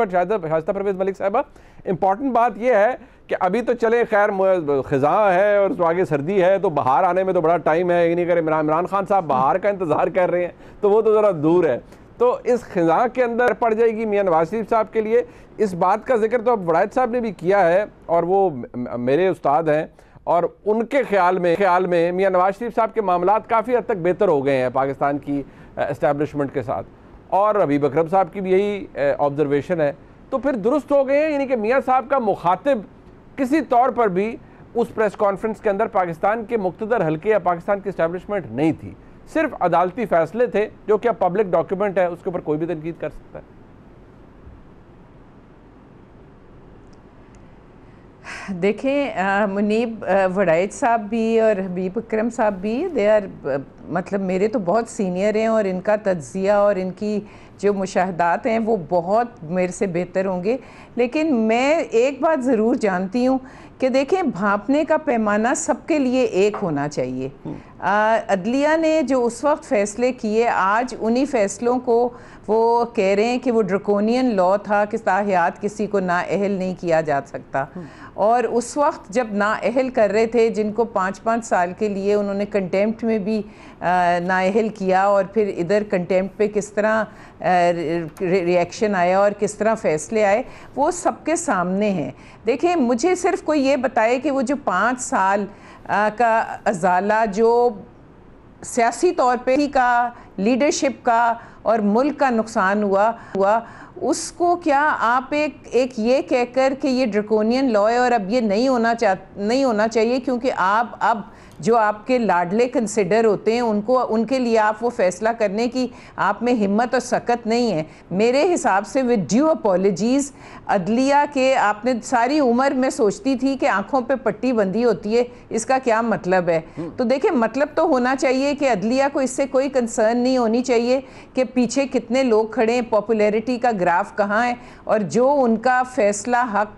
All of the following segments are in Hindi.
बट शाइस्ता परवेज़ मलिक साहबा, इंपॉर्टेंट बात यह है कि अभी तो चले खैर ख़िज़ां है और तो आगे सर्दी है, तो बाहर आने में तो बड़ा टाइम है। नहीं कर इमरान खान साहब बाहर का इंतज़ार कर रहे हैं, तो वो तो ज़रा दूर है। तो इस ख़िज़ां के अंदर पड़ जाएगी मियां नवाज शरीफ साहब के लिए। इस बात का जिक्र तो अब वड़ायत साहब ने भी किया है, और वो मेरे उस्ताद हैं, और उनके ख्याल में मियां नवाज शरीफ साहब के मामलात काफ़ी हद तक बेहतर हो गए हैं पाकिस्तान की एस्टैब्लिशमेंट के साथ, और हबीब अकरम साहब की भी यही ऑब्जर्वेशन है। तो फिर दुरुस्त हो गए हैं, यानी कि मियां साहब का मुखातिब किसी तौर पर भी उस प्रेस कॉन्फ्रेंस के अंदर पाकिस्तान के मुक्तदर हल्के या पाकिस्तान की एस्टैब्लिशमेंट नहीं थी, सिर्फ अदालती फैसले थे जो कि अब पब्लिक डॉक्यूमेंट है, उसके ऊपर कोई भी तनकीद कर सकता है। देखें, मुनीब वड़ायत साहब भी और हबीब अकरम साहब भी दे आर मतलब मेरे तो बहुत सीनियर हैं, और इनका तज्ज़िया और इनकी जो मुशाहदात हैं वो बहुत मेरे से बेहतर होंगे। लेकिन मैं एक बात ज़रूर जानती हूँ कि देखें, भांपने का पैमाना सबके लिए एक होना चाहिए। अदलिया ने जो उस वक्त फ़ैसले किए, आज उन्हीं फ़ैसलों को वो कह रहे हैं कि वो ड्रकोनियन लॉ था कि ताहियात किसी को नाअहल नहीं किया जा सकता। और उस वक्त जब नाअहल कर रहे थे, जिनको 5-5 साल के लिए उन्होंने कंटेम्प्ट में भी नाअहल किया, और फिर इधर कंटेम्प्ट पे किस तरह रिएक्शन आया और किस तरह फ़ैसले आए, वो सबके सामने हैं। देखिए, मुझे सिर्फ कोई ये बताए कि वो जो 5 साल का अजाला जो सियासी तौर पे ही का, लीडरशिप का और मुल्क का नुकसान हुआ उसको क्या आप एक ये कहकर कि ये ड्रकोनियन लॉ है और अब ये नहीं होना चाहिए क्योंकि आप अब जो आपके लाडले कंसिडर होते हैं उनके लिए आप वो फ़ैसला करने की आप में हिम्मत और सकत नहीं है। मेरे हिसाब से विद ड्यू अपॉलॉजीज़, अदलिया के आपने सारी उम्र में सोचती थी कि आंखों पे पट्टी बंधी होती है, इसका क्या मतलब है। तो देखिए, मतलब तो होना चाहिए कि अदलिया को इससे कोई कंसर्न नहीं होनी चाहिए कि पीछे कितने लोग खड़े हैं, पॉपुलैरिटी का ग्राफ कहाँ है, और जो उनका फ़ैसला हक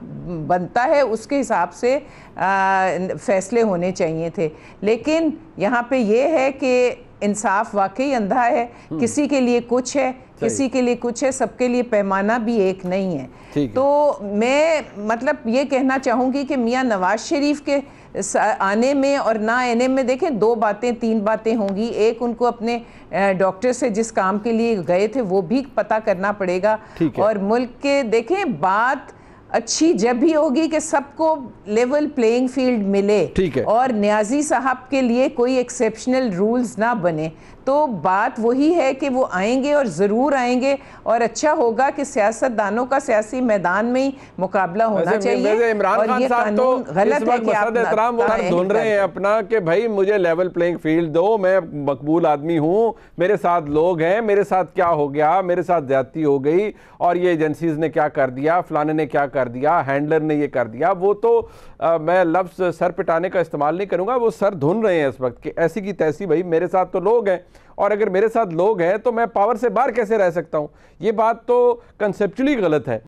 बनता है उसके हिसाब से फ़ैसले होने चाहिए थे। लेकिन यहाँ पे ये है कि इंसाफ वाकई अंधा है, किसी के लिए कुछ है, किसी के लिए कुछ है, सबके लिए पैमाना भी एक नहीं है। तो मैं मतलब ये कहना चाहूँगी कि मियां नवाज शरीफ के आने में और ना आने में देखें 2-3 बातें होंगी। एक, उनको अपने डॉक्टर से जिस काम के लिए गए थे वो भी पता करना पड़ेगा, और मुल्क के देखें बात अच्छी जब भी होगी कि सबको लेवल प्लेइंग फील्ड मिले और न्याजी साहब के लिए कोई एक्सेप्शनल रूल्स ना बने। तो बात वही है कि वो आएंगे और ज़रूर आएंगे, और अच्छा होगा कि सियासतदानों का सियासी मैदान में ही मुकाबला होना चाहिए। इमरान खान साहब तो गलत है कि आप एहतराम वो ढूंढ रहे हैं अपना कि भाई मुझे लेवल प्लेइंग फील्ड दो, मैं मकबूल आदमी हूँ, मेरे साथ लोग हैं, मेरे साथ क्या हो गया, मेरे साथ ज्यादती हो गई और ये एजेंसीज ने क्या कर दिया, फलाने ने क्या कर दिया, हैंडलर ने ये कर दिया। वो तो मैं लफ्ज़ सर पिटाने का इस्तेमाल नहीं करूँगा, वो सर धुन रहे हैं इस वक्त कि ऐसी की तैसी, भाई मेरे साथ तो लोग हैं, और अगर मेरे साथ लोग हैं तो मैं पावर से बाहर कैसे रह सकता हूं। ये बात तो कंसेप्चुअली गलत है।